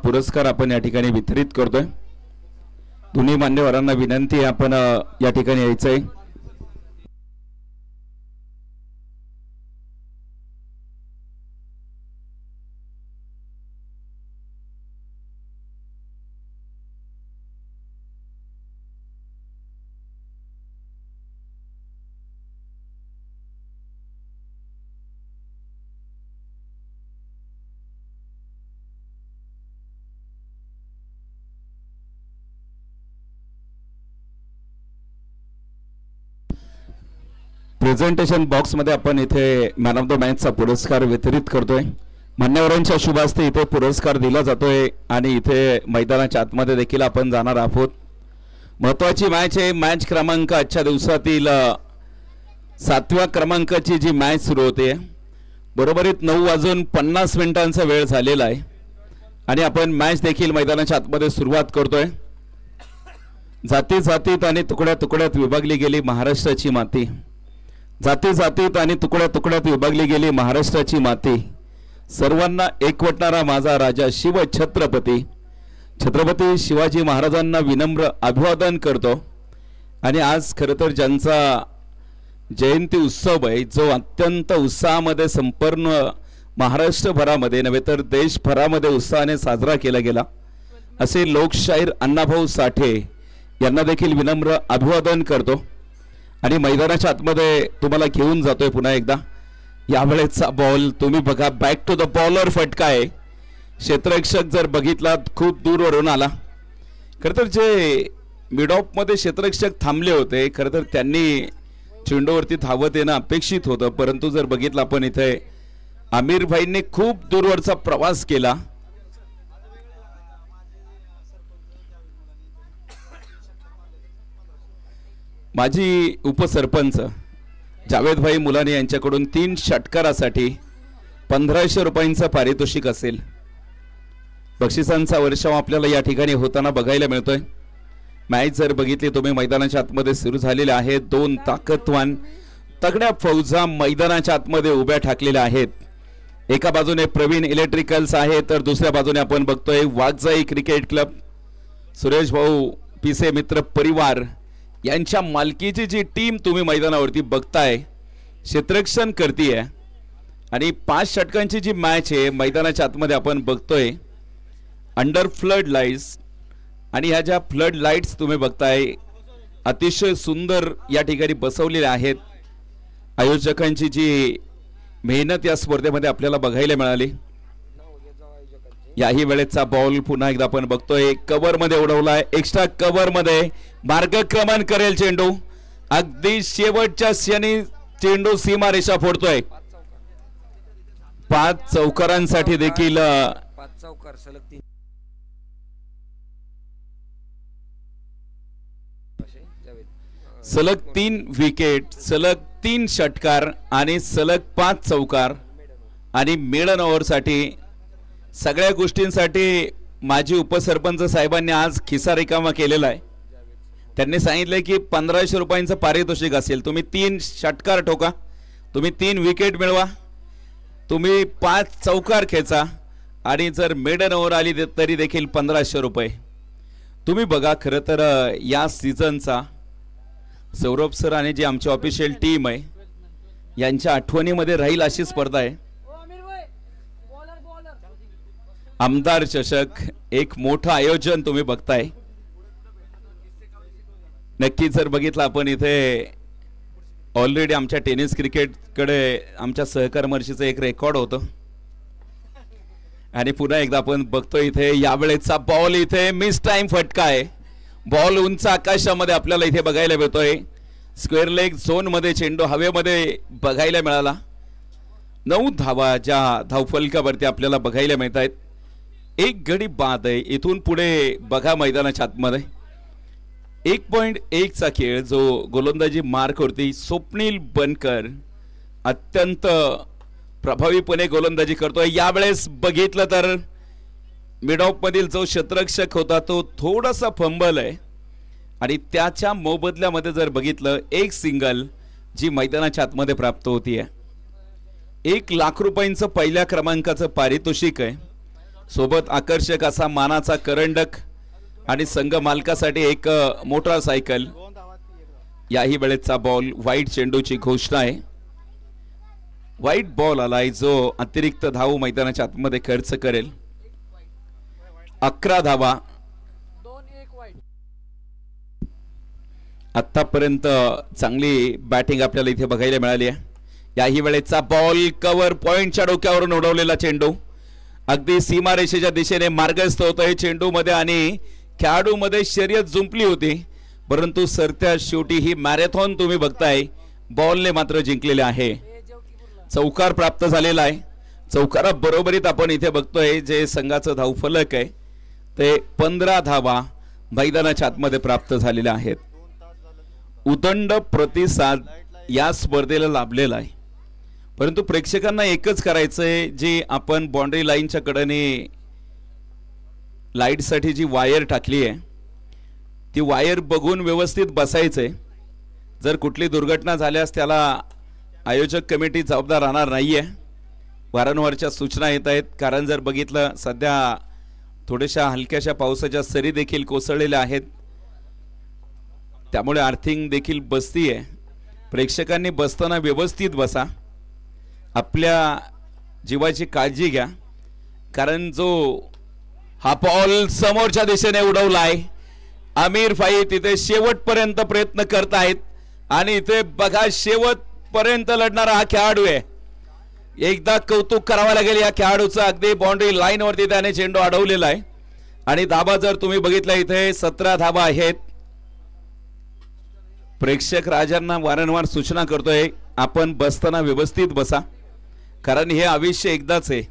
पुरस्कार आपण या ठिकाणी वितरित करतोय। दोन्ही मान्यवरांना विनंती आहे आपण या ठिकाणी यायचंय। प्रेझेंटेशन बॉक्स मध्ये आपण इथे मॅन ऑफ द मॅचचा पुरस्कार वितरित करतोय। मान्यवरांच्या शुभ हस्ते इथे पुरस्कार दिला जातोय आणि इथे मैदानाच्या आतमध्ये देखील आपण जाणार आहोत। महत्त्वाची मॅच आहे, मॅच क्रमांक आजच्या दिवसातील 7व्या क्रमांकाची जी मॅच सुरू होते। बरोबरीत 9:50 वेळ झालेला आहे आणि आपण मॅच देखील मैदानाच्या आतमध्ये सुरुवात करतोय। जाती जातीत आणि तुकड्या तुकड्यात विभागली गेली महाराष्ट्राची माती, जाती जातीत आणि तुकड्या तुकड्यात विभागली गेली महाराष्ट्राची माती, सर्वांना एकवटणारा माझा राजा शिव छत्रपती छत्रपती शिवाजी महाराजांना विनम्र अभिवादन करतो। आणि आज खरं तर ज्यांचा जयंती उत्सव आहे, जो अत्यंत उत्साहामध्ये संपूर्ण महाराष्ट्रभरामध्ये नव्हे तर देशभरामध्ये उत्साहाने साजरा केला गेला, असे लोकशाहीर अण्णाभाऊ साठे यांना देखील विनम्र अभिवादन करतो। आणि मैदानाच्या आतमध्ये तुम्हाला घेऊन जातोय पुन्हा एकदा। यावेळेचा बॉल तुम्ही बघा, बॅक टू द बॉलर फटका आहे। क्षेत्ररक्षक जर बघितलात खूप दूरवरून आला। खरं तर जे मिड ऑफ मध्ये क्षेत्ररक्षक थांबले होते, खरं तर त्यांनी चेंडूवरती धावत येणं अपेक्षित होतं, परंतु जर बघितलं आपण इथे आमिर भाईंनी खूप दूरवरचा प्रवास केला। माजी उपसरपंच जावेद भाई मुलानी यांच्याकडून 3 षटकारासाठी 1500 रुपयांचं पारितोषिक असेल। बक्षिसांचा वर्षाव आपल्याला या ठिकाणी होताना बघायला मिळतोय। मॅच जर बघितली तुम्ही मैदानाच्या आतमध्ये सुरू झालेले आहेत। 2 ताकदवान तगड्या फौजा मैदानाच्या आतमध्ये उभ्या ठाकलेल्या आहेत। एका बाजूने प्रवीण इलेक्ट्रिकल्स आहे तर दुसऱ्या बाजूने आपण बघतोय वाघजाई क्रिकेट क्लब, सुरेश भाऊ पिसे मित्र परिवार यांच्या मालकीची जी टीम तुम्ही मैदानावरती बघताय क्षेत्ररक्षण करतीये। आणि 5 षटकांची जी मॅच आहे मैदानाच्या आतमध्ये आपण बघतोय अंडर फ्लड लाईट्स, आणि ह्या ज्या फ्लड लाईट्स तुम्ही बघताय अतिशय सुंदर या ठिकाणी बसवलेल्या आहेत। आयोजकांची जी मेहनत या स्पर्धेमध्ये आपल्याला बघायला मिळाली। याही वेळेचा बॉल पुन्हा एकदा आपण बघतोय कव्हर मध्ये उडवलाय, एक्स्ट्रा कव्हर मध्ये मार्गक्रमण करेल चेंडू, अगदी शेवटच्या क्षणी चेंडू सीमारेषा फोडतोय। 5 चौकारांसाठी देखील 5 चौकार सलग 3 विकेट, सलग 3 षटकार आणि सलग 5 चौकार। आणि मिडन ओव्हरसाठी सगळ्या गोष्टींसाठी माजी उपसरपंच साहेबांनी आज खिसा रिकामा केलेला आहे। त्यांनी सांगितले की 1500 रुपयांचं पारितोषिक असेल, तुम्ही 3 षटकार ठोका, तुम्ही 3 विकेट मिळवा, तुम्ही 5 चौकार खेचा आणि जर मिडन ओव्हर आली तरी देखील 1500 रुपये। तुम्ही बघा खरं तर या सीझनचा सौरभ सर आणि जी आमची ऑफिशियल टीम आहे यांच्या आठवणीमध्ये राहील अशी स्पर्धा आहे। आमदार चषक एक मोठं आयोजन तुम्ही बघताय। नक्कीच जर बघितलं आपण इथे ऑलरेडी आमच्या टेनिस क्रिकेटकडे आमच्या सहकर्मर्शीचं एक रेकॉर्ड होतं आणि पुन्हा एकदा आपण बघतोय इथे यावेळेचा बॉल इथे मिस टाइम फटका आहे। बॉल उंच आकाशामध्ये आपल्याला इथे बघायला मिळतोय। स्क्वेअर लेग झोन मध्ये चेंडू हवेमध्ये बघायला मिळाला। 9 धावा ज्या धावफलकावरती आपल्याला बघायला मिळत आहेत। 1 गडी बाद आहे। इथून पुढे बघा मैदानाच्या आतमध्ये 1.1 चा खेळ जो गोलंदाजी मार्क वरती स्वप्नील बनकर अत्यंत प्रभावीपणे गोलंदाजी करतोय। यावेळेस बघितलं तर मिड ऑफ मधील जो क्षेत्ररक्षक होता तो थोडासा फंबल आहे आणि त्याच्या मोबदल्यामध्ये जर बघितलं 1 सिंगल जी मैदानाच्या आतमध्ये प्राप्त होती आहे। 1 लाख रुपयांचं पहिल्या क्रमांकाचं पारितोषिक आहे। सोबत आकर्षक असा मानाचा करंडक आणि संघ मालकासाठी एक मोटरसायकल। याही वेळेचा बॉल वाईट चेंडूची घोषणा आहे। वाईट बॉल आलाय जो अतिरिक्त धाव मैदानाच्या आतमध्ये खर्च करेल। 11 धावा आतापर्यंत चांगली बॅटिंग आपल्याला इथे बघायला मिळाली आहे। याही वेळेचा बॉल कव्हर पॉइंटच्या डोक्यावरून उडवलेला चेंडू अगदी सीमारेषेच्या दिशेने मार्गस्थ होतोय चेंडू मध्ये आणि खेळाडू मध्ये शर्यत जुंपली होती, परंतु सरत्या शेवटी ही मॅरेथॉन तुम्ही बघताय बॉलने मात्र जिंकलेले आहे। चौकार प्राप्त झालेला आहे। चौकारा बरोबरीत आपण इथे बघतोय जे संघाचं धावफलक आहे ते 15 धावा मैदानाच्या आतमध्ये प्राप्त झालेल्या आहेत। उदंड प्रतिसाद या स्पर्धेला लाभलेला आहे, परंतु प्रेक्षकांना एकच करायचंय, जी आपण बाउंड्री लाईनच्या कडेने लाईटसाठी जी वायर टाकली आहे ती वायर बघून व्यवस्थित बसायचंय। जर कुठली दुर्घटना झाल्यास त्याला आयोजक कमिटी जबाबदार राहणार नाहीये। वारंवारच्या सूचना येत आहेत, कारण जर बघितलं सध्या थोड्याशा हलक्याशा पावसाच्या सरी देखील कोसळलेल्या आहेत, त्यामुळे अर्थिंग देखील बसतीये। प्रेक्षकांनी बसताना व्यवस्थित बसा, आपल्या जीवाची काळजी घ्या, कारण जो हा बॉल समोरच्या दिशेने उडवलाय आमिर फाई तिथे शेवटपर्यंत प्रयत्न करतायत आणि इथे बघा शेवटपर्यंत लढणारा हा खेळाडू आहे। एकदा कौतुक करावं लागेल या खेळाडूचं, अगदी बाउंड्री लाईन वरती त्याने चेंडू अडवलेला आहे आणि धाबा जर तुम्ही बघितलं इथे 17 धाबा आहेत। प्रेक्षक राजांना वारंवार सूचना करतोय आपण बसताना व्यवस्थित बसा, कारण हे आयुष्य एकदाच आहे।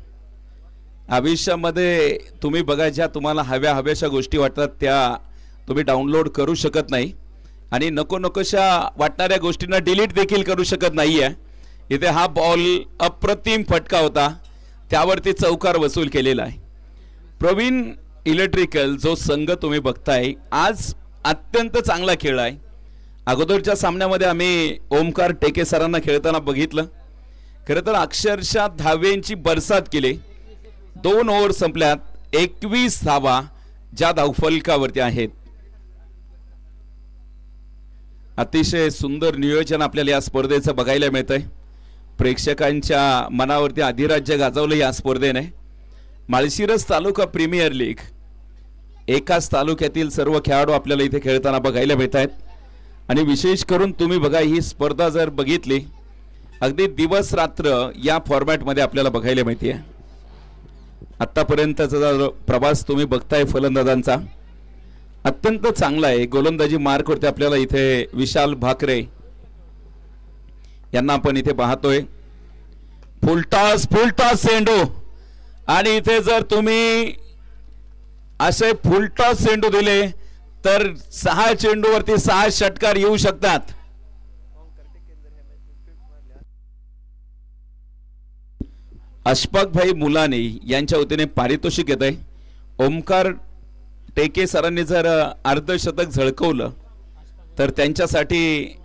आयुष्यामध्ये तुम्ही बघा ज्या तुम्हाला हव्याशा गोष्टी वाटतात त्या तुम्ही डाउनलोड करू शकत नाही आणि नको नकोशा वाटणाऱ्या गोष्टींना डिलीट देखील करू शकत नाहीये। इथे हा बॉल अप्रतिम फटका होता, त्यावरती चौकार वसूल केलेला आहे। प्रवीण इलेक्ट्रिकल जो संघ तुम्ही बघताय आज अत्यंत चांगला खेळलाय। अगोदरच्या सामन्यामध्ये आम्ही ओमकार टेके सरांना खेळताना बघितलं, खरं तर अक्षरशः धावेंची बरसात केली। 2 ओव्हर संपल्यात 21 धावा ज्या धावफलकावरती आहेत। अतिशय सुंदर नियोजन आपल्याला या स्पर्धेचं बघायला मिळतंय। प्रेक्षकांच्या मनावरती अधिराज्य गाजवलं या स्पर्धेने। माळशिरस तालुका प्रीमियर लीग, एकाच तालुक्यातील सर्व खेळाडू आपल्याला इथे खेळताना बघायला मिळत आहेत आणि विशेष करून तुम्ही बघा ही स्पर्धा जर बघितली अगदी दिवस रात्र या फॉर्मॅटमध्ये आपल्याला बघायला मिळते। आतापर्यंतचा प्रवास तुम्ही बघताय फलंदाजांचा अत्यंत चांगला आहे। गोलंदाजी मार्क वरती आपल्याला इथे विशाल भाकरे यांना आपण इथे पाहतोय। फुलटॉस चेंडू आणि इथे जर तुम्ही असे फुलटॉस चेंडू दिले तर 6 चेंडूवरती 6 षटकार येऊ शकतात। अशफाक भाई मुलानी यांच्या वतीने पारितोषिक येत आहे। ओमकार टेके सरांनी जर अर्धशतक झळकवलं तर त्यांच्यासाठी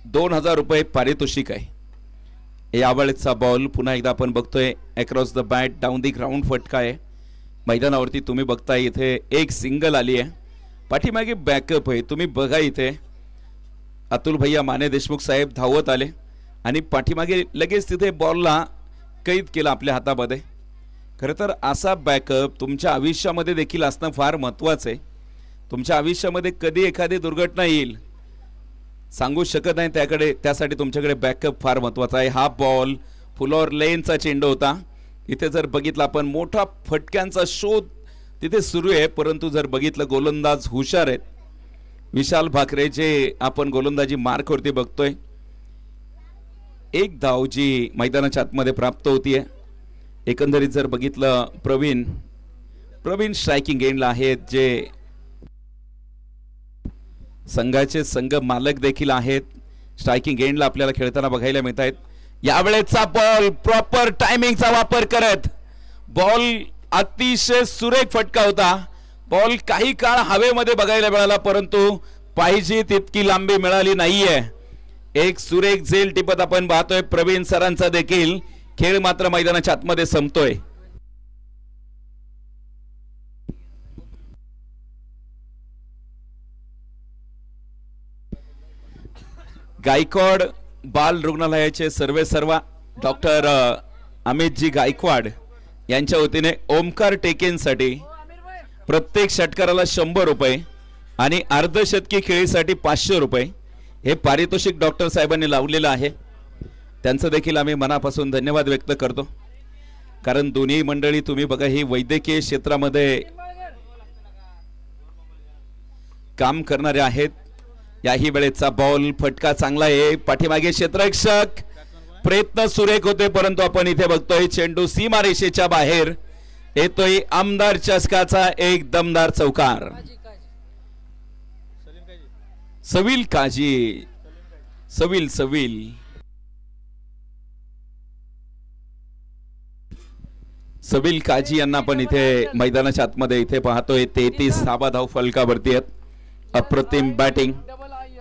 2000 रुपये पारितोषिक आहे। यावेळेचा बॉल पुन्हा एकदा आपण बघतोय across the bat down the ground फटका आहे। मैदानावरती तुम्ही बघताय इथे एक सिंगल आली आहे, पाठीमागे बॅकअप आहे। तुम्ही बघा इथे अतुल भैया माने देशमुख साहेब धावत आले आणि पाठीमागे लगेच तिथे बॉलला कैद केला आपल्या हातामध्ये। खरं तर असा बॅकअप तुमच्या आयुष्यामध्ये देखील असणं फार महत्त्वाचं आहे। तुमच्या आयुष्यामध्ये कधी एखादी दुर्घटना येईल सांगू शकत नाही, त्यासाठी तुमच्याकडे बॅकअप फार महत्त्वाचा आहे। हा बॉल फुलॉर लेनचा चेंडू होता। इथे जर बघितलं आपण मोठा फटक्यांचा शोध तिथे सुरू आहे, परंतु जर बघितलं गोलंदाज हुशार आहेत। विशाल भाकरे जे आपण गोलंदाजी मार्कवरती बघतोय, एक धाव जी मैदानाच्या आतमध्ये प्राप्त होतीये। एकंदरीत जर बघितलं प्रवीण स्ट्रायकिंग एंडला आहेत, जे संघाचे संघ मालक देखील आहेत। स्ट्रायकिंग एंडला आपल्याला खेळताना बघायला मिळत आहेत। यावेळेचा बॉल प्रॉपर टायमिंगचा वापर करत बॉल अतिशय सुरेख फटका होता। बॉल काही काळ हवेमध्ये बघायला मिळाला, परंतु पाहिजे तितकी लांबी मिळाली नाहीये। एक सुरेख झेल टिपत आपण पाहतोय प्रवीण सरांचा देखील खेळ मात्र मैदानाच्या आतमध्ये संपतोय। गायकवाड बाल रुग्णालयाचे सर्वेसर्वा डॉक्टर अमितजी गायकवाड यांच्या वतीने ओमकार टेकेंसाठी प्रत्येक षटकाराला 100 रुपये आणि अर्धशतकी खेळीसाठी 500 रुपये हे पारितोषिक डॉक्टर साहेबांनी लावलेलं आहे. त्यांचं देखील आम्ही मनापासून धन्यवाद व्यक्त करतो. कारण दोन्ही मंडळी तुम्ही बघा ही वैद्यकीय क्षेत्रामध्ये काम करणारे आहेत. याही वेळेचा बॉल फटका चांगला आहे. पाठीमागे क्षेत्ररक्षक प्रयत्न सुरेख होते परंतु आपण इथे बघतोय चेंडू सीमारेषेच्या बाहेर येतोय. आमदार चषकाचा एक दमदार चौकार. सविल काजी सविल सविल सविल काजी यांना पण इथे मैदानाच्या आतमध्ये इथे पाहतोय. 33 धाबा धाव फलकावरती आहेत. अप्रतिम बॅटिंग.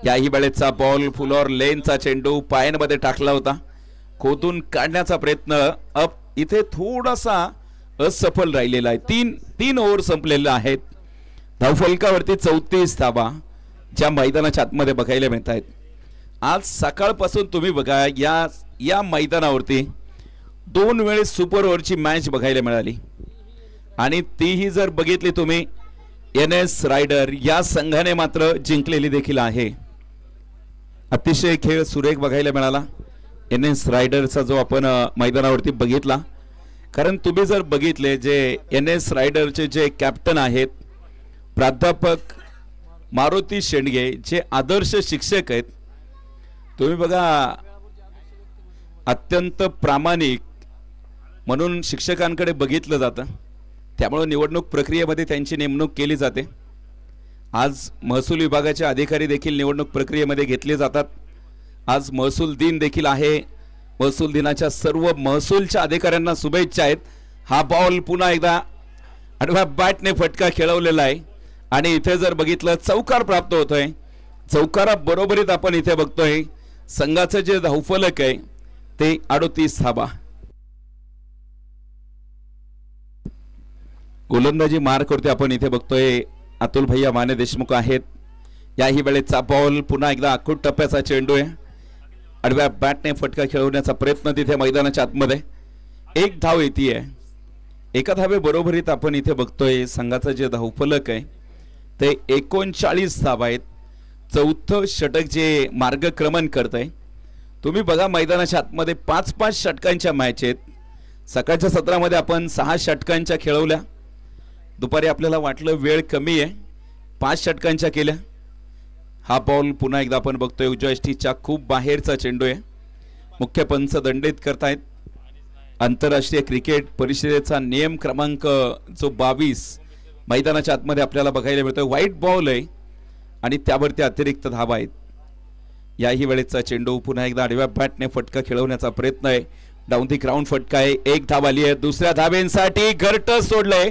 याही वेळेचा बॉल फुलॉर लेनचा चेंडू पायांमध्ये टाकला होता. खोदून काढण्याचा प्रयत्न इथे थोडासा असफल राहिलेला आहे. तीन ओव्हर संपलेले आहेत. धावफलकावरती 34 धाबा ज्या मैदानाच्या आतमध्ये बघायला मिळत आहेत. आज सकाळपासून तुम्ही बघा या मैदानावरती 2 वेळेस सुपर ओव्हरची मॅच बघायला मिळाली आणि तीही जर बघितली तुम्ही NS रायडर या संघाने मात्र जिंकलेली देखील आहे. अतिशय खेळ सुरेख बघायला मिळाला NS रायडरचा जो आपण मैदानावरती बघितला. कारण तुम्ही जर बघितले जे NS रायडरचे जे कॅप्टन आहेत प्राध्यापक मारुती शेंडगे जे आदर्श शिक्षक आहेत. तुम्ही बघा अत्यंत प्रामाणिक म्हणून शिक्षकांकडे बघितलं जातं. त्यामुळे निवडणूक प्रक्रियेमध्ये त्यांची नेमणूक केली जाते. आज महसूल विभागाचे अधिकारी देखील निवडणूक प्रक्रियेमध्ये घेतले जातात. आज महसूल दिन देखील आहे. महसूल दिनाच्या सर्व महसूलच्या अधिकाऱ्यांना शुभेच्छा आहेत. हा बॉल पुन्हा एकदा आडव्या बॅटने फटका खेळवलेला आहे आणि इथे जर बघितलं चौकार प्राप्त होतोय. चौकारा बरोबरीत आपण इथे बघतोय संघाचं जे धावफलक आहे ते 38 धाबा. गोलंदाजी मार करते आपण इथे बघतोय अतुल भैया माने देशमुख आहेत. याही वेळेचा बॉल पुन्हा एकदा आखूट टप्प्याचा चेंडू आहे. आडव्या बॅटने फटका खेळवण्याचा प्रयत्न तिथे मैदानाच्या आतमध्ये. 1 धाव येते. एका धावे बरोबरीत आपण इथे बघतोय संघाचं जे धावफलक आहे ते 39 धावा आहेत. चौथं षटक जे मार्गक्रमण करतंय. तुम्ही बघा मैदानाच्या आतमध्ये 5-5 षटकांच्या मॅच आहेत. सकाळच्या सत्रामध्ये आपण 6 षटकांच्या खेळवल्या. दुपारी आपल्याला वाटलं वेळ कमी आहे 5 षटकांच्या केल्या. हा बॉल पुन्हा एकदा आपण बघतोय उजव्या यष्टीच्या खूप बाहेरचा चेंडू आहे. मुख्य पंच दंडित करतायत. आंतरराष्ट्रीय क्रिकेट परिषदेचा नियम क्रमांक जो 22 मैदानाच्या आतमध्ये आपल्याला बघायला मिळतोय. व्हाईट बॉल आहे आणि त्यावरती अतिरिक्त धावा आहेत. याही वेळेचा चेंडू पुन्हा एकदा आडव्या बॅटने फटका खेळवण्याचा प्रयत्न आहे. डाऊन दी ग्राउंड फटका आहे. 1 धाव आली आहे. दुसऱ्या धावेसाठी घरट सोडलंय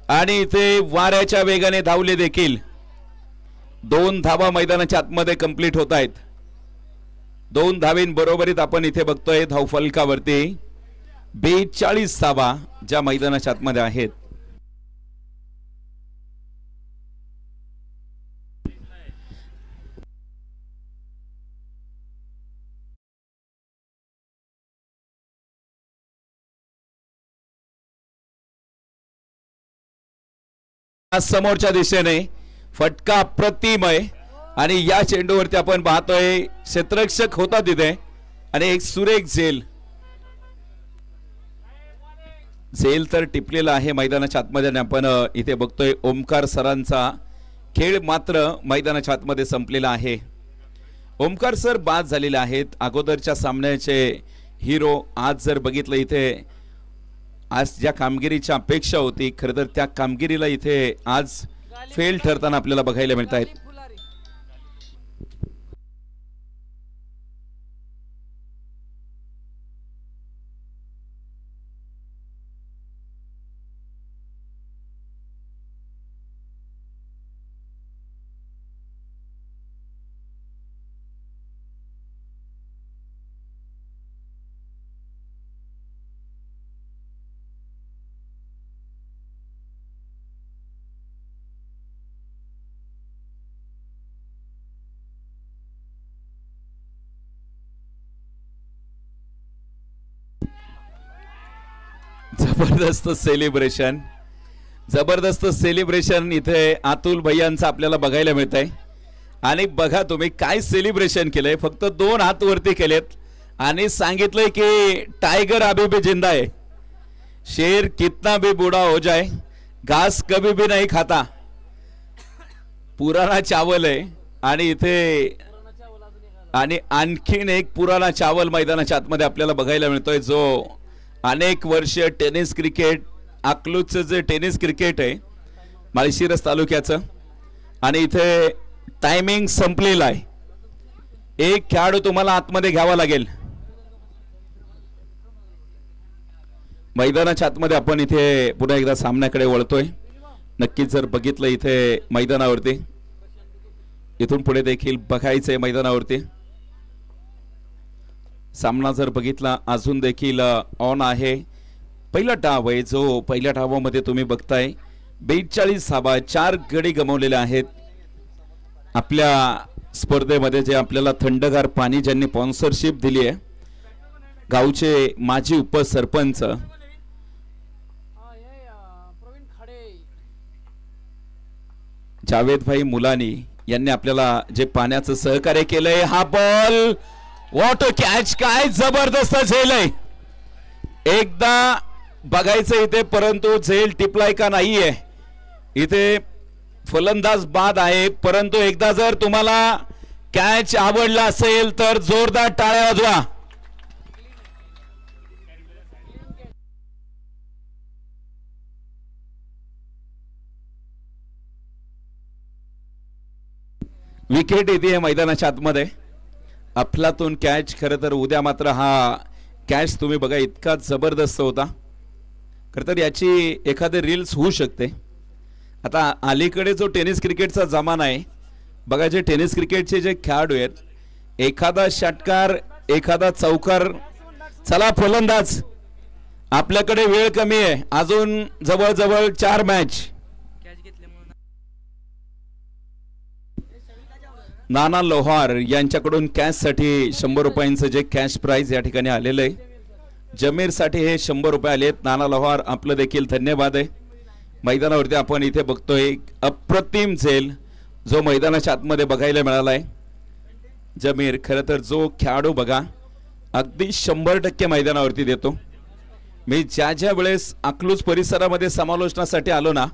आणि इथे वाऱ्याच्या वेगाने धावले देखील. 2 धावा मैदानाच्या आतमध्ये कंप्लीट होत आहेत. 2 धावें बरोबरीत आपण इथे बघतोय धावफलकावरती 42 धावा ज्या मैदानाच्या आतमध्ये आहेत. समोरच्या दिशेने फटका अप्रतिम आहे आणि या चेंडूवरती आपण पाहतोय क्षेत्ररक्षक होता तिथे आणि एक सुरेख झेल तर टिपलेला आहे मैदानाच्या आतमध्ये. आणि आपण इथे बघतोय ओमकार सरांचा खेळ मात्र मैदानाच्या आतमध्ये संपलेला आहे. ओमकार सर बाद झालेले आहेत. अगोदरच्या सामन्याचे हिरो. आज जर बघितलं इथे आज ज्या कामगिरीची अपेक्षा होती खरं तर त्या कामगिरीला इथे आज फेल ठरताना आपल्याला बघायला मिळत आहेत. जबरदस्त सेलिब्रेशन, जबरदस्त सेलिब्रेशन इथे अतुल भैयांचं आपल्याला बघायला मिळत आहे. आणि बघा तुम्ही काय सेलिब्रेशन केलंय, फक्त 2 हात वरती केलेत आणि सांगितलंय की टाइगर अभी भी जिंदा है, शेर कितना भी बूढ़ा हो जाए घास कभी भी नहीं खाता. पुराना चावल आहे आणि इथे आणि आणखीन एक पुराना चावल मैदानाच्या आतमध्ये आपल्याला बघायला मिळतोय, जो अनेक वर्ष टेनिस क्रिकेट अकलूजचं जे टेनिस क्रिकेट आहे माळशिरस तालुक्याचं, आणि इथे टायमिंग संपलेला आहे. एक खेळाडू तुम्हाला आतमध्ये घ्यावा लागेल. मैदानाच्या आतमध्ये आपण इथे पुन्हा एकदा सामन्याकडे वळतोय. नक्कीच जर बघितलं इथे मैदानावरती, इथून पुढे देखील बघायचंय मैदानावरती. सामना जर बघितला अजून देखील ऑन आहे. पहिला डाव आहे जो पहिल्या डावामध्ये तुम्ही बघताय 42 धावा, 4 गडी गमावलेले आहेत. आपल्या स्पर्धेमध्ये जे आपल्याला थंडगार पाणी ज्यांनी स्पॉन्सरशिप दिली आहे, गावचे माजी उपसरपंच जावेद भाई मुलानी यांनी आपल्याला जे पाण्याचं सहकार्य केलंय. हा बॉल व्हॉट अ कॅच, काय जबरदस्त झेल आहे. एकदा बघायचं इथे, परंतु झेल टिपलाय का नाहीये. इथे फलंदाज बाद आहे, परंतु एकदा जर तुम्हाला कॅच आवडला असेल तर जोरदार टाळ्या वाजवा. विकेट येते मैदानाच्या आतमध्ये. अफलातून कॅच. खरं तर उद्या मात्र हा कॅच तुम्ही बघा इतका जबरदस्त होता. खरं तर याची एखादी रील्स होऊ शकते. आता अलीकडे जो टेनिस क्रिकेटचा जमाना आहे बघा, जे टेनिस क्रिकेटचे जे खेळाडू आहेत, एखादा षटकार एखादा चौकार. चला फलंदाज, आपल्याकडे वेळ कमी आहे, अजून जवळजवळ 4 मॅच. नाना लोहार यांच्याकडून कॅशसाठी 100 रुपयांचं जे कॅश प्राइज या ठिकाणी आलेलं आहे. जमीरसाठी हे 100 रुपये आलेत. नाना लोहार आपलं देखील धन्यवाद आहे. मैदानावरती आपण इथे बघतोय अप्रतिम झेल जो मैदानाच्या आतमध्ये बघायला मिळाला आहे. जमीर खरं तर जो खेळाडू बघा अगदी 100% मैदानावरती देतो. मी ज्या वेळेस अकलूज परिसरामध्ये समालोचनासाठी आलो ना,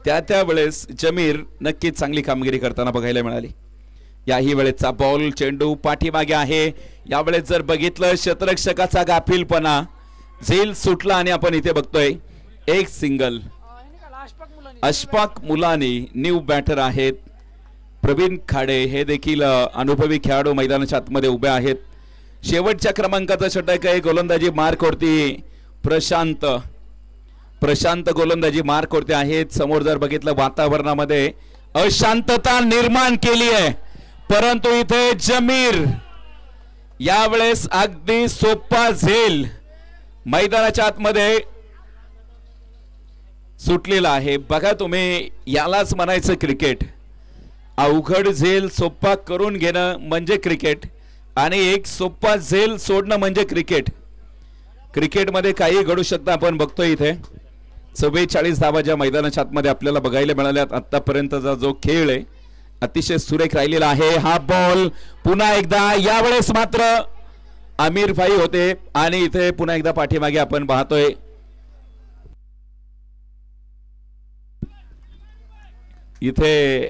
त्या वेळेस जमीर नक्कीच चांगली कामगिरी करताना बघायला मिळाली. याही वेळेचा बॉल चेंडू पाठीमागे आहे. यावेळेस जर बघितलं क्षेत्ररक्षकाचा गाफीलपणा, झेल सुटला आणि आपण इथे बघतोय एक सिंगल. अशफाक मुलानी न्यू बॅटर आहेत. प्रवीण खाडे हे देखील अनुभवी खेळाडू मैदानाच्या आतमध्ये उभे आहेत. शेवटच्या क्रमांकाचा षटक आहे. गोलंदाजी मार्कवरती प्रशांत गोलंदाजी मार्कवरती आहेत. समोर जर बघितलं वातावरणामध्ये अशांतता निर्माण केली आहे, परंतु इथे जमीर यावेळेस अगदी सोपा झेल मैदानाच्या आतमध्ये सुटलेला आहे. बघा तुम्ही, यालाच म्हणायचं क्रिकेट. अवघड झेल सोपा करून घेणं म्हणजे क्रिकेट, आणि एक सोपा झेल सोडणं म्हणजे क्रिकेट. क्रिकेटमध्ये काही घडू शकतं. आपण बघतोय इथे 44 धावा ज्या मैदानाच्या आतमध्ये आपल्याला बघायला मिळाल्यात. आतापर्यंतचा जो खेळ आहे अतिशय सुरेख राहिलेला आहे. हा बॉल पुन्हा एकदा, यावेळेस मात्र आमिर भाई होते आणि इथे पुन्हा एकदा पाठीमागे आपण पाहतोय इथे.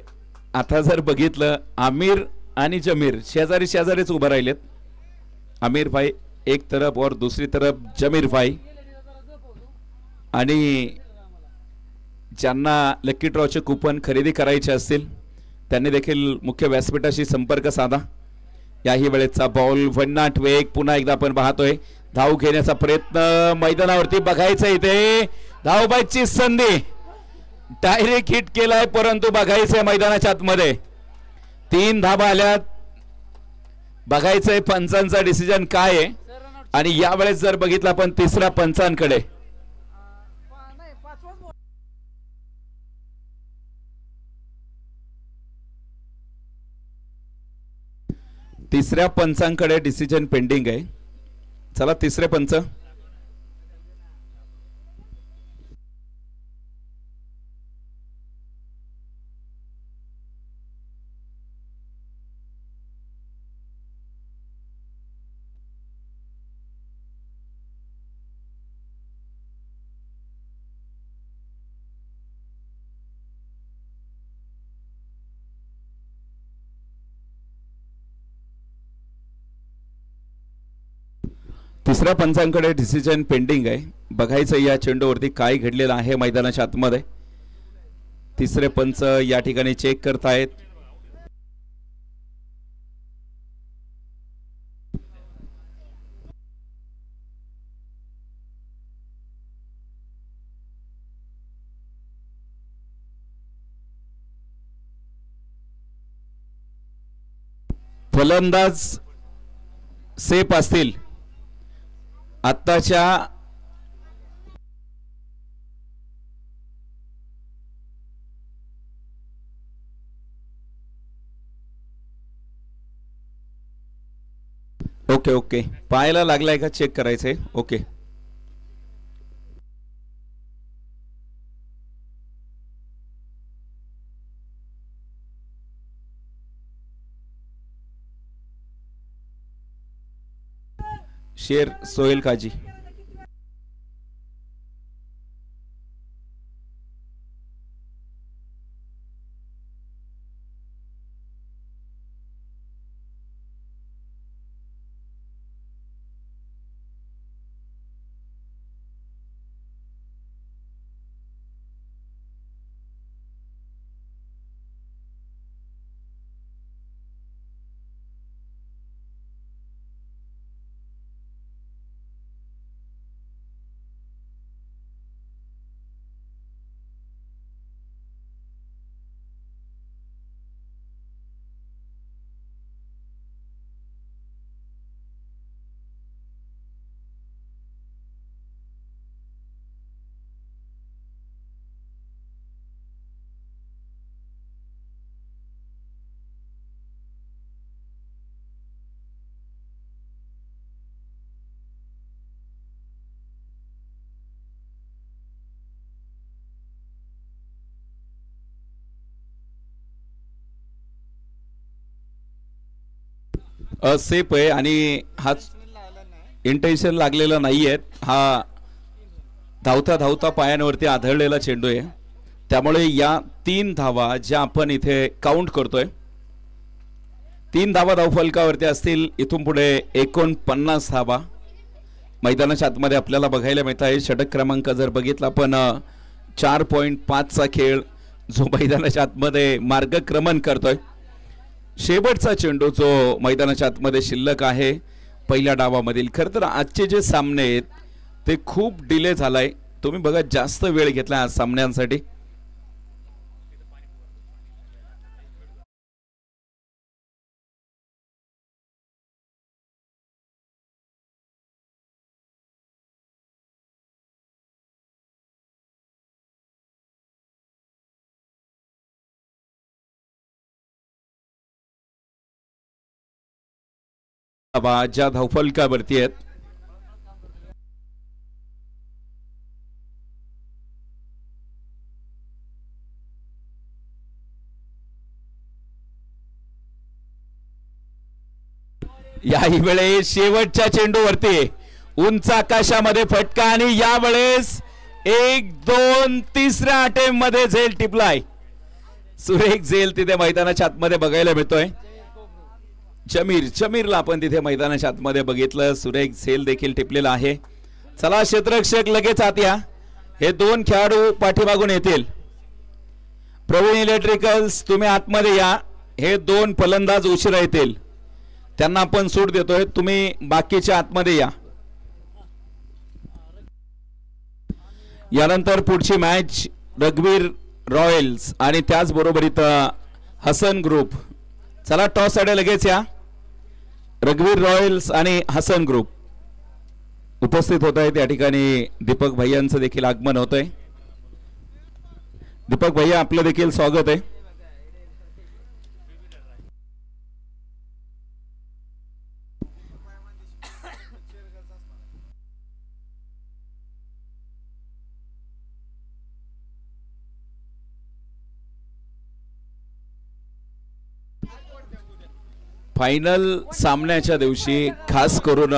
आता जर बघितलं आमिर आणि जमीर शेजारी शेजारीच उभं राहिलेत. आमिर भाई एक तरफ और दूसरी तरफ जमीर भाई. आणि ज्यांना लकी ड्रॉचे कूपन खरेदी करायचे असतील त्यांनी देखील मुख्य व्यासपीठाशी संपर्क साधा. याही वेळेचा बॉल भन्नाट वेग. पुन्हा एकदा आपण पाहतोय धाव घेण्याचा प्रयत्न मैदानावरती बघायचं. इथे धावबाईची संधी, डायरेक्ट हिट केलाय, परंतु बघायचंय मैदानाच्या आतमध्ये 3 धावा आल्यात. बघायचंय पंचांचा डिसिजन काय आहे. आणि यावेळेस जर बघितलं आपण तिसऱ्या पंचांकडे, तिसऱ्या पंचांकडे डिसिजन पेंडिंग आहे. चला तिसरे पंच. तिसऱ्या पंचांकडे डिसिजन पेंडिंग आहे. बघायचं या चेंडूवरती काय घडलेलं आहे मैदानाच्या आतमध्ये. तिसरे पंच या ठिकाणी चेक करतायत. फलंदाज सेफ असतील. आत्ताच्या ओके ओके पायाला लागलाय का चेक करायचंय. ओके शेर सोहेल काजी. सेफ आहे आणि हा इंटेन्शन लागलेला नाहीये. हा धावता धावता पायांवरती आदळलेला चेंडू आहे. त्यामुळे या 3 धावा ज्या आपण इथे काउंट करतोय 3 धावा धावफलकावरती असतील. इथून पुढे 49 धावा मैदानाच्या आतमध्ये आपल्याला बघायला मिळत आहे. षटक क्रमांक जर बघितला आपण 4.5चा खेळ जो मैदानाच्या आतमध्ये मार्गक्रमण करतोय. शेवटचा चेंडू जो मैदानाच्या आतमध्ये शिल्लक आहे पहिल्या डावामधील. खरं तर आजचे जे सामने आहेत ते खूप डिले झालाय. तुम्ही बघा जास्त वेळ घेतला आज सामन्यांसाठी. ज्या धावफलकावरती आहेत याही वेळेस शेवटच्या चेंडूवरती उंच आकाशामध्ये फटका आणि यावेळेस 1 2 तिसऱ्या अटेम्प्ट मध्ये झेल टिपलाय. सुरेख झेल तिथे मैदानाच्या आतमध्ये बघायला मिळतोय. जमीरला आपण तिथे मैदानाच्या आतमध्ये बघितलं. सुरेख झेल देखील टिपलेला आहे. चला क्षेत्ररक्षक लगेच आत या. हे 2 खेळाडू पाठीमागून येतील. प्रवीण इलेक्ट्रिकल्स तुम्ही आतमध्ये या. हे 2 फलंदाज उशिरा येतील. त्यांना आपण सूट देतोय. तुम्ही बाकीच्या आतमध्ये या. यानंतर पुढची मॅच रघुवीर रॉयल्स आणि त्याचबरोबर इथं हसन ग्रुप. चला टॉस साठी लगेच या. रघुवीर रॉयल्स आणि हसन ग्रुप उपस्थित होत आहेत. या ठिकाणी दीपक भैयांचं देखील आगमन होतंय. दीपक भैया आपलं देखील स्वागत आहे. फायनल सामन्याच्या दिवशी खास करून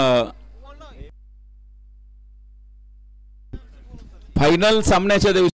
फायनल सामन्याच्या दिवशी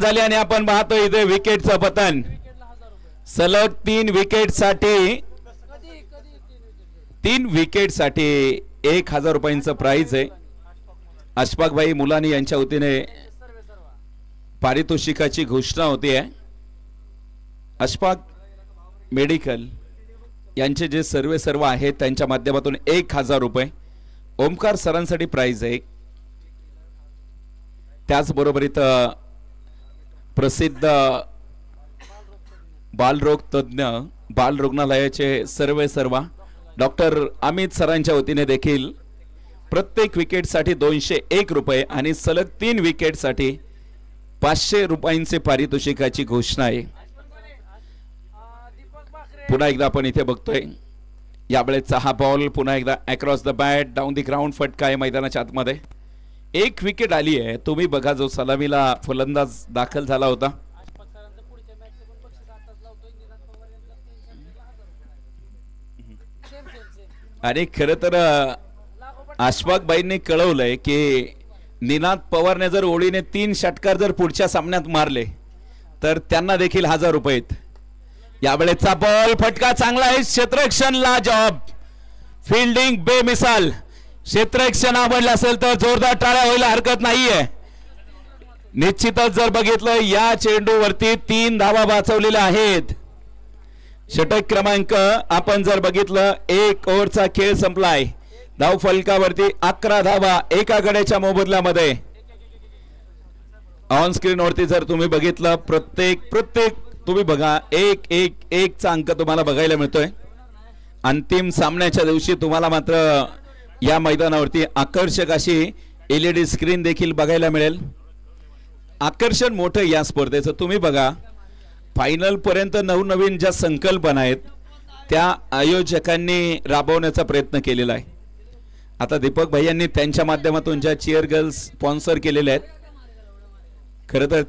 झाली आणि आपण पाहतो इथे विकेटचं पतन सलग 3 विकेटसाठी 3 विकेटसाठी 1000 रुपयांचं प्राइज आहे. अशफाक भाई मुलानी यांच्या वतीने पारितोषिकाची घोषणा होती आहे. अशफाक मेडिकल यांचे जे सर्व आहेत त्यांच्या माध्यमातून 1000 रुपये ओमकार सरांसाठी प्राइज आहे. त्याचबरोबर इथं प्रसिद्ध बालरोग तज्ञ बाल रुग्णालयाचे सर्व डॉक्टर अमित सरांच्या वतीने देखील प्रत्येक विकेटसाठी 201 रुपये आणि सलग 3 विकेटसाठी 500 रुपयांचे पारितोषिकाची घोषणा आहे. पुन्हा एकदा आपण इथे बघतोय यावेळेचा हा बॉल पुन्हा एकदा across the bat down the ground फटका आहे मैदानाच्या आतमध्ये. 1 विकेट आली आहे. तुम्ही बघा जो सलामीला फलंदाज दाखल झाला होता आणि खरं तर अशफाक भाईंनी कळवलंय की निनाद पवारने जर ओळीने 3 षटकार जर पुढच्या सामन्यात मारले तर त्यांना देखील 1000 रुपये आहेत. यावेळेचा बॉल फटका चांगला आहे. क्षेत्ररक्षणला जॉब फिल्डिंग बेमिसाल. क्षेत्ररक्षण आवडलं असेल तर जोरदार टाळ्या व्हायला हरकत नाहीये. निश्चितच जर बघितलं या चेंडूवरती 3 धावा वाचवलेल्या आहेत. षटक क्रमांक आपण जर बघितलं 1 ओव्हरचा खेळ संपलाय. धाव फलकावरती 11 धावा एका गड्याच्या मोबदल्यामध्ये. ऑन स्क्रीन वरती जर तुम्ही बघितलं प्रत्येक तुम्ही बघा 1-1-1 चा अंक तुम्हाला बघायला मिळतोय. अंतिम सामन्याच्या दिवशी तुम्हाला मात्र या मैदानावरती आकर्षक अशी LED स्क्रीन देखील बघायला मिळेल. आकर्षण मोठं या स्पर्धेचं. तुम्ही बघा फायनल पर्यंत नवनवीन ज्या संकल्पना आहेत त्या आयोजकांनी राबवण्याचा प्रयत्न केलेला आहे. आता दीपक भाई यांनी त्यांच्या माध्यमातून ज्या चीअर गर्ल्स स्पॉन्सर केलेल्या आहेत खरं तर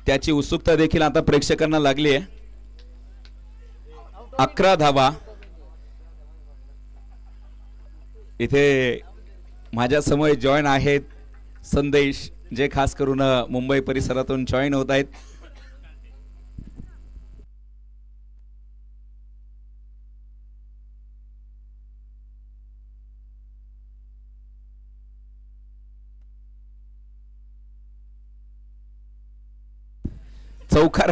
त्याची उत्सुकता देखील आता प्रेक्षकांना लागली आहे. 11 धावा इथे माझ्या समोर जॉईन आहेत संदेश जे खास करून मुंबई परिसरातून जॉईन होत आहेत. चौकार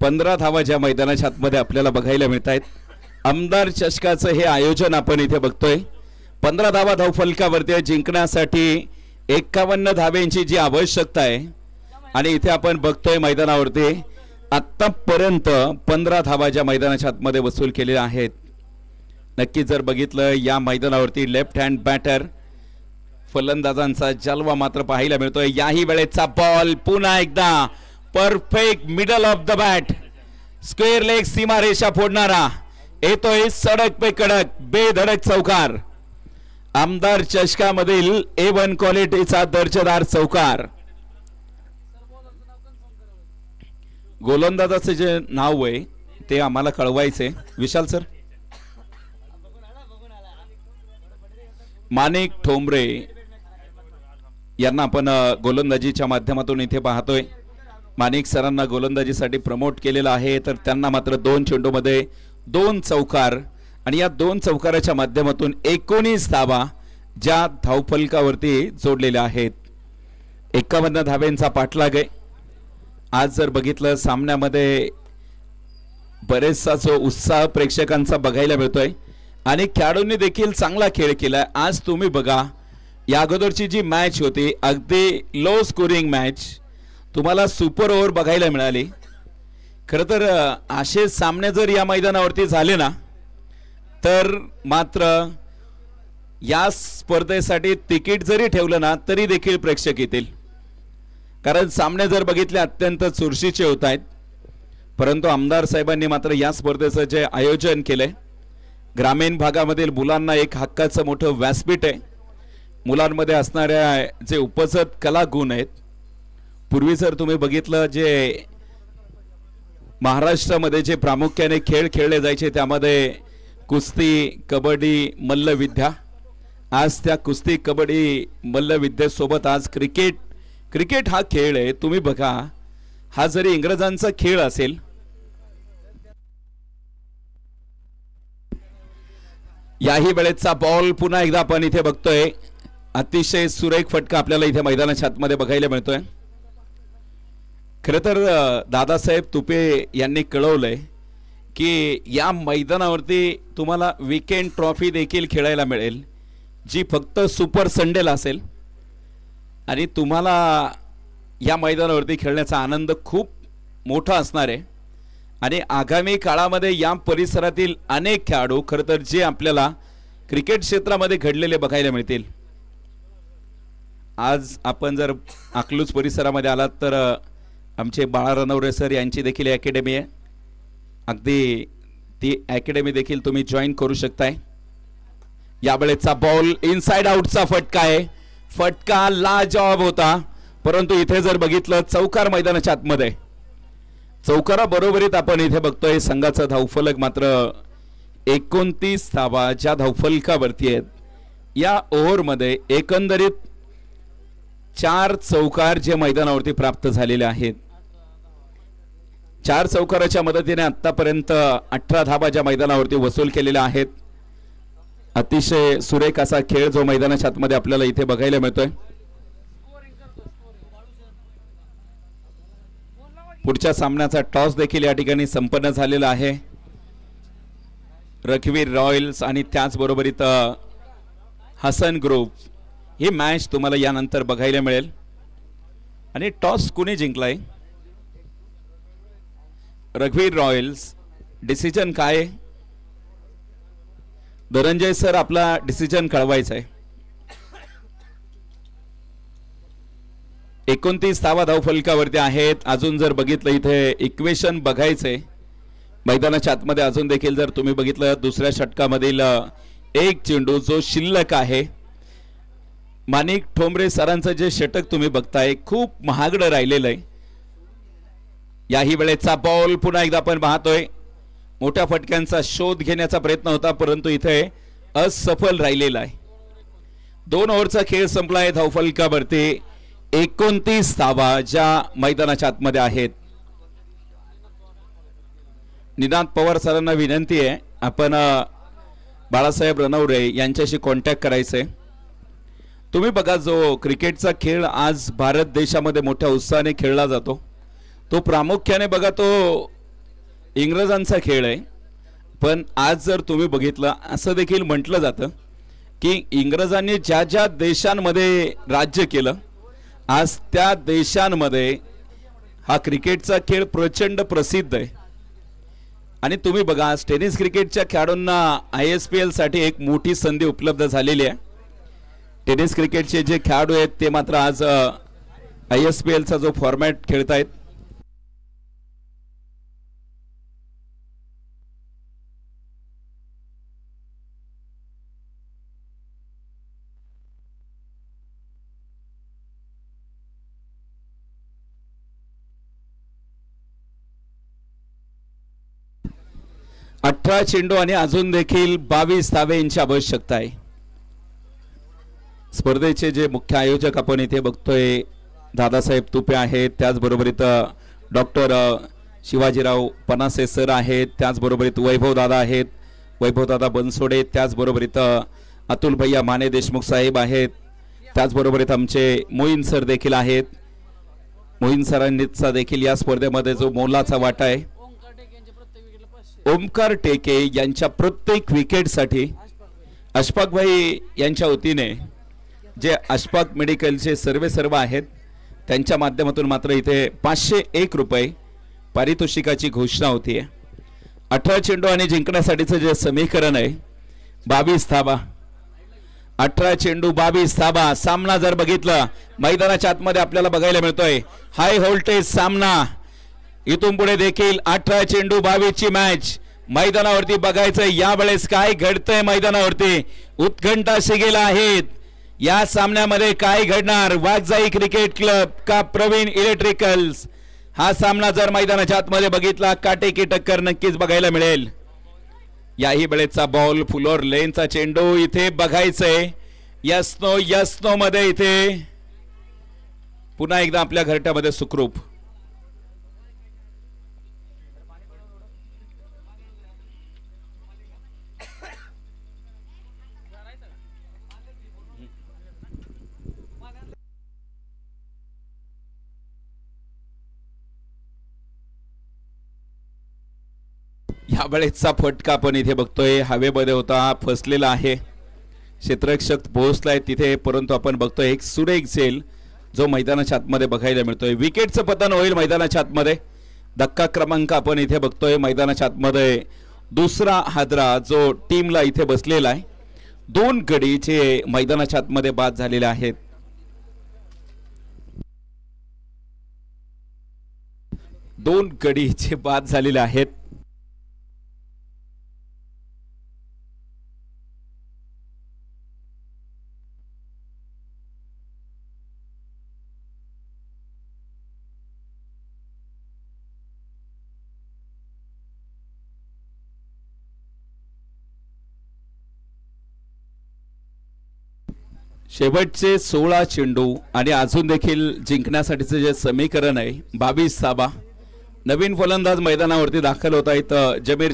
15 धावा ज्या मैदानाच्या आतमध्ये आपल्याला बघायला मिळत आहेत. आमदार चषकाचं हे आयोजन आपण इथे बघतोय. 15 धावा धाव फलकावरती जिंकण्यासाठी 51 धाव्यांची जी आवश्यकता आहे आणि इथे आपण बघतोय मैदानावरती आतापर्यंत 15 धावा ज्या मैदानाच्या आतमध्ये वसूल केलेल्या आहेत. नक्की जर बघितलं या मैदानावरती लेफ्ट हँड बॅटर फलंदाजांचा जलवा मात्र पाहायला मिळतोय. याही वेळेचा बॉल पुन्हा एकदा perfect middle of the bat square leg सीमारेषा फोडणारा येतोय सडक पे कडक बेधडक चौकार. आमदार चषकामधील A1 क्वालिटीचा दर्जेदार चौकार. गोलंदाजाचे जे नाव आहे ते आम्हाला कळवायचे विशाल सर. माणिक ठोंबरे यांना आपण गोलंदाजीच्या माध्यमातून इथे पाहतोय. माणिक सरांना गोलंदाजीसाठी प्रमोट केलेला आहे तर त्यांना मात्र 2 चेंडूमध्ये 2 चौकार आणि या 2 चौकाराच्या माध्यमातून 19 धावा ज्या धावफलकावरती जोडलेल्या आहेत. 51 धाव्यांचा पाठलाग आहे. आज जर बघितलं सामन्यामध्ये बरेचसा जो उत्साह प्रेक्षकांचा बघायला मिळतोय आणि खेळाडूंनी देखील चांगला खेळ केलाय. आज तुम्ही बघा या अगोदरची जी मॅच होती अगदी लो स्कोरिंग मॅच तुम्हाला सुपर ओव्हर बघायला मिळाली. खरं तर असे सामने जर या मैदानावरती झाले ना तर मात्र या स्पर्धेसाठी तिकीट जरी ठेवलं ना तरी देखील प्रेक्षक येतील. कारण सामने जर बघितले अत्यंत चुरशीचे होत आहेत. परंतु आमदार साहेबांनी मात्र या स्पर्धेचं जे आयोजन केलंय ग्रामीण भागामधील मुलांना एक हक्काचं मोठं व्यासपीठ आहे. मुलांमध्ये असणाऱ्या जे उपजत कला गुण आहेत पूर्वी जर तुम्ही बघितलं जे महाराष्ट्रामध्ये जे प्रामुख्याने खेळ खेळले जायचे त्यामध्ये कुस्ती, कबड्डी, मल्लविद्या. आज त्या कुस्ती, कबड्डी, मल्लविद्येसोबत आज क्रिकेट हा खेळ आहे. तुम्ही बघा, हा जरी इंग्रजांचा खेळ असेल, याही वेळेचा बॉल पुन्हा एकदा आपण इथे बघतोय. अतिशय सुरेख फटका आपल्याला इथे मैदानाच्या आतमध्ये बघायला मिळतोय. खरं तर दादासाहेब तुपे यांनी कळवलंय की या मैदानावरती तुम्हाला वीकेंड ट्रॉफी देखील खेळायला मिळेल, जी फक्त सुपर संडेला असेल. आणि तुम्हाला या मैदानावरती खेळण्याचा आनंद खूप मोठा असणार आहे. आणि आगामी काळामध्ये या परिसरातील अनेक खेळाडू खरं तर जे आपल्याला क्रिकेट क्षेत्रामध्ये घडलेले बघायला मिळतील. आज आपण जर अकलूज परिसरामध्ये आलात तर आमचे बाळा रणवरे सर यांची देखील अकॅडमी आहे. अगदी ती अकॅडमी देखील तुम्ही जॉईन करू शकताय. यावेळेचा बॉल इनसाइड आउटचा फटका आहे. फटका लाजवाब होता, परंतु इथे जर बघितलं चौकार मैदानाच्या आतमध्ये, चौकारा बरोबरीत आपण इथे बघतोय संघाचा धावफलक मात्र 29 धावा ज्या धावफलकावरती आहेत. या ओव्हरमध्ये एकंदरीत 4 चौकार जे मैदानावरती प्राप्त झालेले आहेत. 4 चौकाराच्या मदतीने आतापर्यंत 18 धावा ज्या मैदानावरती वसूल केलेल्या आहेत. अतिशय सुरेख असा खेळ जो मैदानाच्या आतमध्ये आपल्याला इथे बघायला मिळतोय. पुढच्या सामन्याचा टॉस देखील या ठिकाणी संपन्न झालेला आहे. रघुवीर रॉयल्स आणि त्याचबरोबर इथं हसन ग्रुप ही मॅच तुम्हाला यानंतर बघायला मिळेल. आणि टॉस कुणी जिंकलाय? रघुवीर रॉयल्स. डिसिजन काय? धनंजय सर आपला डिसिजन कळवायचा आहे. 29 धावा धावफलकावरती आहेत. अजून जर बघितलं इथे इक्वेशन बघायचंय मैदानाच्या आतमध्ये. अजून देखील जर तुम्ही बघितलं दुसऱ्या षटकामधील एक चेंडू जो शिल्लक आहे, माणिक ठोंबरे सरांचं जे षटक तुम्ही बघताय खूप महागडं राहिलेलं आहे. याही वेळेचा बॉल पुन्हा एकदा आपण पाहतोय. मोठ्या फटक्यांचा शोध घेण्याचा प्रयत्न होता, परंतु इथे असफल राहिलेला आहे. 2 ओव्हरचा खेळ संपलाय. धावफलकावरती 29 धावा ज्या मैदानाच्या आतमध्ये आहेत. निनाद पवार सरांना विनंती आहे, आपण बाळासाहेब रणवरे यांच्याशी कॉन्टॅक्ट करायचंय. तुम्ही बघा, जो क्रिकेटचा खेळ आज भारत देशामध्ये मोठ्या उत्साहाने खेळला जातो, तो प्रामुख्याने बघा तो इंग्रजांचा खेळ आहे. पण आज जर तुम्ही बघितलं, असं देखील म्हटलं जातं की इंग्रजांनी ज्या ज्या देशांमध्ये राज्य केलं, आज त्या देशांमध्ये हा क्रिकेटचा खेळ प्रचंड प्रसिद्ध आहे. आणि तुम्ही बघा, आज टेनिस क्रिकेटच्या खेळाडूंना ISPL साठी एक मोठी संधी उपलब्ध झालेली आहे. टेनिस क्रिकेटचे जे खेळाडू आहेत ते मात्र आज ISPL चा जो फॉर्मॅट खेळतायत. चेंडू आणि अजून देखील 22 धावेंची आवश्यकता आहे. स्पर्धेचे जे मुख्य आयोजक आपण इथे बघतोय दादासाहेब तुपे आहेत. त्याचबरोबर इथं डॉक्टर शिवाजीराव पनासे सर आहेत. त्याचबरोबर इथं वैभव दादा आहेत, वैभव दादा बनसोडे. त्याचबरोबर इथं अतुल भैया माने देशमुख साहेब आहेत. त्याचबरोबर इथं आमचे मोईन सर देखील आहेत. मोईन सरांचा देखील या स्पर्धेमध्ये जो मोलाचा वाटा आहे. ओमकार टेके यांच्या प्रत्येक विकेटसाठी अशफाक भाई यांच्या वतीने जे अशफाक मेडिकलचे सर्व आहेत त्यांच्या माध्यमातून मात्र इथे 501 रुपये पारितोषिकाची घोषणा होती आहे. 18 चेंडू आणि जिंकण्यासाठीचं जे समीकरण आहे 22 धावा. 18 चेंडू 22 धावा. सामना जर बघितलं मैदानाच्या आतमध्ये आपल्याला बघायला मिळतोय हाय व्होल्टेज सामना. इथून पुढे देखील 18 चेंडू 22 ची मॅच मैदानावरती बघायचं. यावेळेस काय घडतंय मैदानावरती उत्कंठा शिगेला आहेत. या सामन्यामध्ये काय घडणार? वाघजाई क्रिकेट क्लब का प्रवीण इलेक्ट्रिकल्स? हा सामना जर मैदानाच्या आतमध्ये बघितला काटेकी टक्कर नक्कीच बघायला मिळेल. याही वेळेचा बॉल फुलोर लेनचा चेंडू इथे बघायचंय. यस्नो मध्ये इथे पुन्हा एकदा आपल्या घरट्यामध्ये सुखरूप. या वेळेचा फटका पण इथे बघतोय हवेमध्ये होता, फसलेला आहे. क्षेत्ररक्षक पोहोचलाय तिथे, परंतु आपण बघतोय एक सुरेख झेल जो मैदानाच्या आतमध्ये बघायला मिळतोय. विकेटचं पतन होईल मैदानाच्या आतमध्ये. धक्का क्रमांक आपण इथे बघतोय मैदानाच्या आतमध्ये दुसरा हादरा जो टीमला इथे बसलेला आहे. 2 गडी जे मैदानाच्या आतमध्ये बाद झालेले आहेत. दोन गडी जे बाद झालेले आहेत. शेवटचे 16 चेंडू आणि अजून देखील जिंकण्यासाठीचे जे समीकरण आहे 22 धावा. नवीन फलंदाज मैदानावरती दाखल होत आहेत जमीर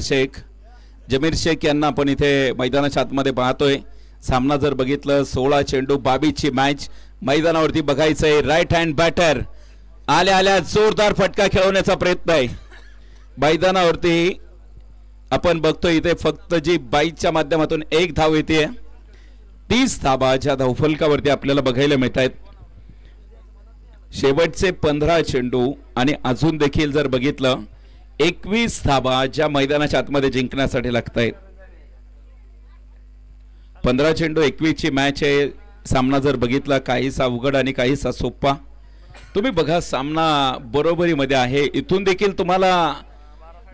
शेख यांना आपण इथे मैदानाच्या आतमध्ये पाहतोय. सामना जर बघितलं 16 चेंडू 22 ची मॅच मैदानावरती बघायचंय. राईट हँड बॅटर आल्या जोरदार फटका खेळवण्याचा प्रयत्न आहे मैदानावरती. आपण बघतोय इथे फक्त जी 22च्या माध्यमातून 1 धाव येते. 30 धावा ज्या धावफलकावरती आपल्याला बघायला मिळत आहेत. शेवटचे 15 चेंडू आणि अजून देखील जर बघितलं 21 धावा ज्या मैदानाच्या आतमध्ये जिंकण्यासाठी लागत आहेत. 15 चेंडू 21 ची मॅच आहे. सामना जर बघितला काहीसा अवघड आणि काहीसा सोपा. तुम्ही बघा सामना बरोबरीमध्ये आहे. इथून देखील तुम्हाला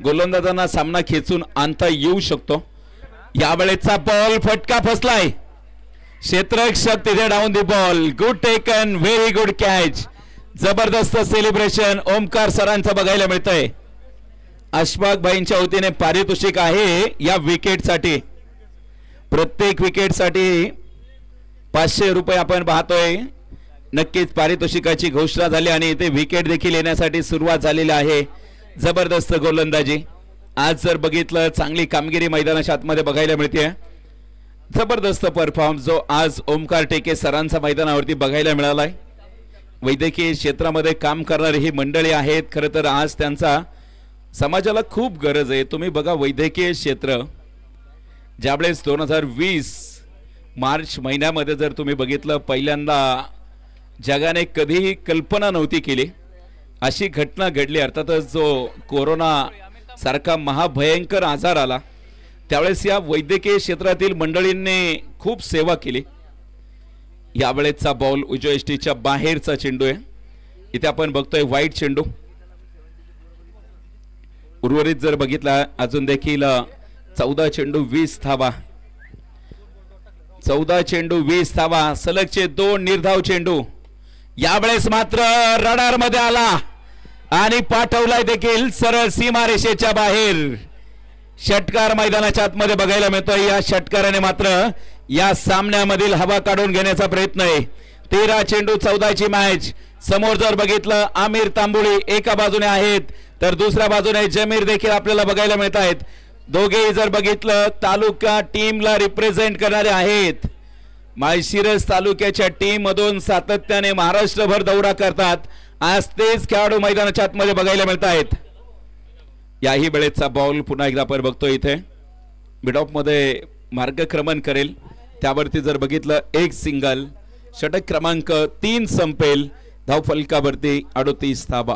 गोलंदाजांना सामना खेचून आणता येऊ शकतो. यावेळेचा बॉल फटका फसलाय. क्षेत्ररक्षक तिथे down the ball. Good taken, very good catch. जबरदस्त सेलिब्रेशन ओमकार सरांचं बघायला मिळतंय. अशफाक भाईंच्या वतीने पारितोषिक आहे या विकेटसाठी. प्रत्येक विकेटसाठी 500 रुपये आपण पाहतोय. नक्कीच पारितोषिकाची घोषणा झाली आणि इथे विकेट देखील येण्यासाठी सुरुवात झालेली आहे. जबरदस्त गोलंदाजी आज जर बघितलं चांगली कामगिरी मैदानाच्या आतमध्ये बघायला मिळते. जबरदस्त परफॉर्म जो आज ओमकार टेके सरांचा मैदानावरती बघायला मिळालाय. वैद्यकीय क्षेत्रामध्ये काम करणारी ही मंडळी आहेत. खरं तर आज त्यांचा समाजाला खूप गरज आहे. तुम्ही बघा वैद्यकीय क्षेत्र ज्यावेळेस 2020 मार्च महिन्यामध्ये जर तुम्ही बघितलं पहिल्यांदा जगाने कधीही कल्पना नव्हती केली अशी घटना घडली. अर्थातच जो कोरोना सारखा महाभयंकर आजार आला त्यावेळेस या वैद्यकीय क्षेत्रातील मंडळींनी खूप सेवा केली. यावेळेचा बॉल उजव्या बाहेरचा चेंडू आहे. इथे आपण बघतोय वाईट चेंडू. उर्वरित जर बघितला अजून देखील 14 चेंडू 20 धावा. 14 चेंडू 20 धावा. सलगचे 2 निर्धाव चेंडू. यावेळेस मात्र रडार मध्ये आला आणि पाठवलाय देखील सरळ सीमारेषेच्या बाहेर. षटकार मैदानाच्या आतमध्ये बघायला मिळतोय. या षटकाराने मात्र या सामन्यामधील हवा काढून घेण्याचा प्रयत्न आहे. 13 चेंडू 14 ची मॅच. समोर जर बघितलं आमिर तांबुळी एका बाजूने आहेत तर दुसऱ्या बाजूने जमीर देखील आपल्याला बघायला मिळत आहेत. दोघेही जर बघितलं तालुका टीमला रिप्रेझेंट करणारे आहेत. माळशिरस तालुक्याच्या टीम मधून सातत्याने महाराष्ट्रभर दौरा करतात. आज तेच खेळाडू मैदानाच्या आतमध्ये बघायला मिळत आहेत. याही वेळेचा बॉल पुन्हा एकदा आपण बघतोय इथे मिडऑफ मध्ये मार्गक्रमण करेल. त्यावरती जर बघितलं एक सिंगल. षटक क्रमांक 3 संपेल. धावफलकावरती 38 धावा.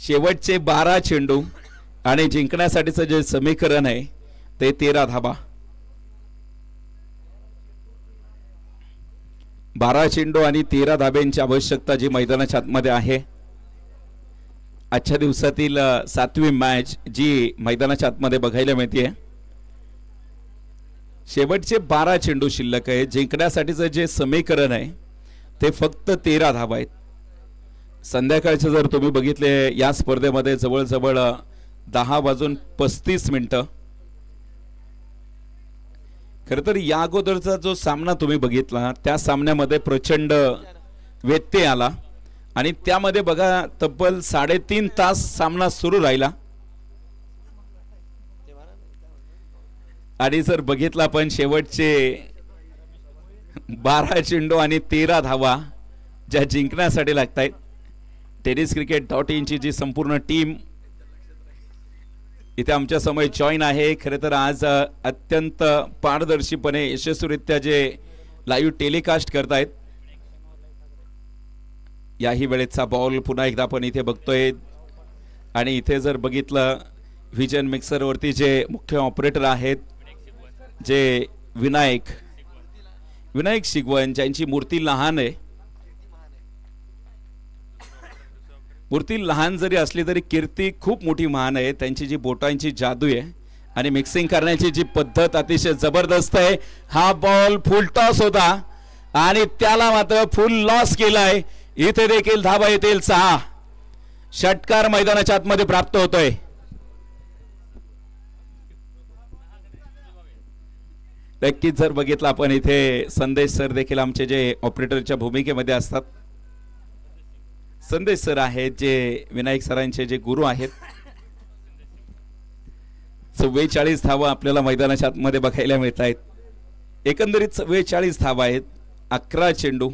शेवटचे 12 चेंडू आणि जिंकण्यासाठीचं जे समीकरण आहे ते 13 धावा. 12 चेंडू आणि 13 धाब्यांची आवश्यकता जी मैदानाच्या आतमध्ये आहे. आजच्या दिवसातील 7वी मॅच जी मैदानाच्या आतमध्ये बघायला मिळते. शेवटचे 12 चेंडू शिल्लक आहे. जिंकण्यासाठीचं जे समीकरण आहे ते फक्त 13 धावा आहेत. संध्याकाळचे जर तुम्ही बघितले या स्पर्धेमध्ये जवळजवळ 10:35 खरं तर या अगोदरचा जो सामना तुम्ही बघितला त्या सामन्यामध्ये प्रचंड व्यत्यय आला आणि त्यामध्ये बघा तब्बल 3.5 तास सामना सुरू राहिला आणि जर बघितला पण शेवटचे 12 चेंडू आणि 13 धावा ज्या जिंकण्यासाठी लागतायत tenniscricket.in ची जी संपूर्ण टीम इथे आमच्या समोर जॉईन आहे। खरे तर आज अत्यंत पारदर्शीपणे यशस्वीरित्या जे लाईव्ह टेलिकास्ट करतायत याही वेळेचा बॉल पुन्हा एकदा आपण इथे बघतोय आणि इथे जर बघितलं व्हिजन मिक्सर वरती जे मुख्य ऑपरेटर आहेत जे विनायक शिगवण ज्यांची मूर्ती लहान आहे मूर्ती लहान जरी असली तरी कीर्ती खूप मोठी महान आहे त्यांची जी बोटांची जादू आहे आणि मिक्सिंग करण्याची जी पद्धत अतिशय जबरदस्त आहे। हा बॉल फुल टॉस होता आणि त्याला मात्र फुल लॉस केलाय। इथे देखील धावा येतील 6 षटकार मैदानाच्या आतमध्ये प्राप्त होतोय। नक्कीच जर बघितलं आपण इथे संदेश सर देखील आमचे जे ऑपरेटरच्या भूमिकेमध्ये असतात संदेश सर आहेत जे विनायक सरांचे जे गुरु आहेत। 44 धावा आपल्याला मैदानाच्या आतमध्ये बघायला मिळत आहेत। एकंदरीत 44 धावा आहेत 11 चेंडू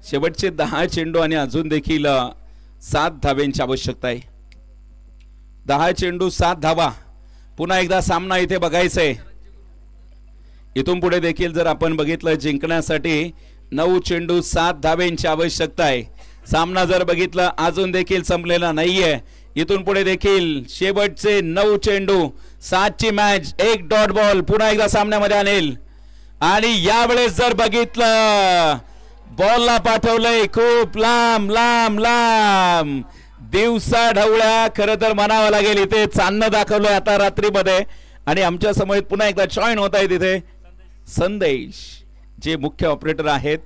शेवटचे 10 चेंडू आणि अजून देखील 7 धाव्यांची आवश्यकता आहे। 10 चेंडू 7 धावा पुन्हा एकदा सामना इथे बघायचा आहे। इथून पुढे देखील जर आपण बघितलं जिंकण्यासाठी 9 चेंडू 7 धाव्यांची आवश्यकता आहे। सामना जर बघितलं अजून देखील संपलेला नाहीये। इथून पुढे देखील शेवटचे 9 चेंडू 7 ची मॅच 1 डॉट बॉल पुन्हा एकदा सामन्यामध्ये आणेल आणि यावेळेस जर बघितलं बॉलला पाठवलंय खूप लांब लांब लांब दिवसा ढवळ्या खरं तर म्हणावं लागेल इथे चांदणं दाखवलंय आता रात्रीमध्ये आणि आमच्या समोर पुन्हा एकदा जॉईन होत आहे तिथे संदेश जे मुख्य ऑपरेटर आहेत।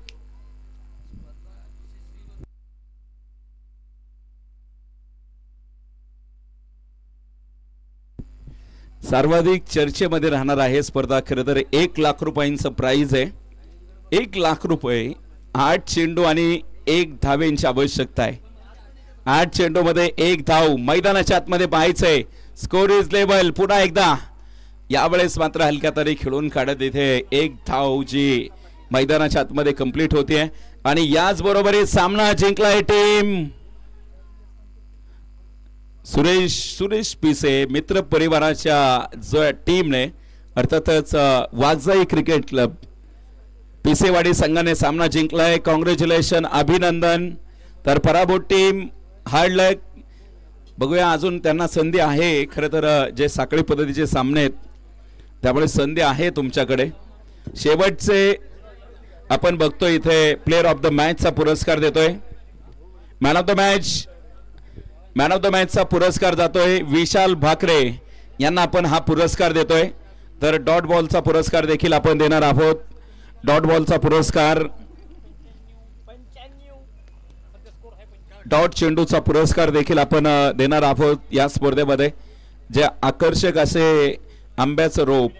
सर्वाधिक चर्चेमध्ये राहणार आहे स्पर्धा खरं तर 1 लाख रुपयांचं प्राइज आहे। 1 लाख रुपये 8 चेंडू आणि 1 धावेंची आवश्यकता आहे। 8 चेंडू मध्ये 1 धाव मैदानाच्या आतमध्ये पाहायचंय। स्कोर इज लेवल पुन्हा एकदा यावेळेस मात्र हलक्या तरी खेळून काढत इथे 1 धाव जी मैदानाच्या आतमध्ये कंप्लीट होते आणि याच बरोबर सामना जिंकलाय टीम सुरेश पिसे मित्र परिवाराच्या जो टीमने अर्थातच वाजवाई क्रिकेट क्लब पिसेवाडी संघाने सामना जिंकलाय। कॉंग्रॅच्युलेशन अभिनंदन। तर पराभूत टीम हार्ड लक। बघूया अजून त्यांना संधी आहे खरं तर जे साखळी पद्धतीचे सामने आहेत त्यामुळे संधी आहे तुमच्याकडे। शेवटचे आपण बघतोय इथे प्लेयर ऑफ द मॅच चा पुरस्कार देतोय। मॅन ऑफ द मॅच चा पुरस्कार जातोय विशाल भाकरे यांना आपण हा पुरस्कार देतोय। तर डॉट बॉलचा पुरस्कार देखील आपण देणार आहोत। डॉट बॉलचा पुरस्कार डॉट चेंडूचा पुरस्कार देखील आपण देणार आहोत या स्पर्धेमध्ये। जे आकर्षक असे आंब्याचं रोप